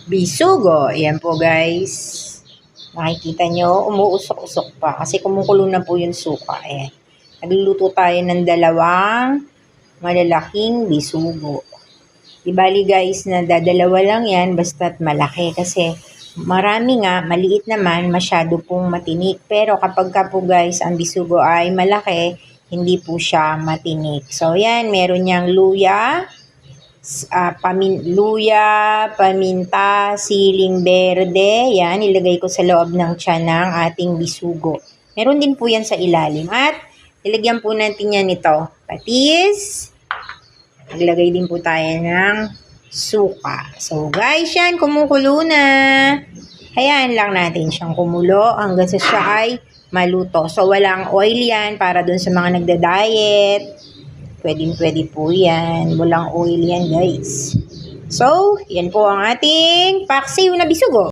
Bisugo. Ayan po guys. Makikita nyo, umuusok-usok pa kasi kumukulo na po yung suka. Ayan. Nagluluto tayo ng dalawang malalaking bisugo. Di bali guys na dadalawa lang yan basta't malaki kasi marami nga, maliit naman, masyado pong matinik. Pero kapag ka po guys, ang bisugo ay malaki, hindi po siya matinik. So yan, meron niyang luya, paminta, siling berde. Yan, ilagay ko sa loob ng tiyan ng ating bisugo. Meron din po yan sa ilalim. At ilagyan po natin yan ito, patis. Maglagay din po tayo ng suka. So guys, yan, kumukulo na. Hayaan lang natin siyang kumulo hanggang sa siya ay maluto. So walang oil yan para dun sa mga nagda-diet. Pwede po yan. Walang oil yan guys. So, yan po ang ating paksiw na bisugo.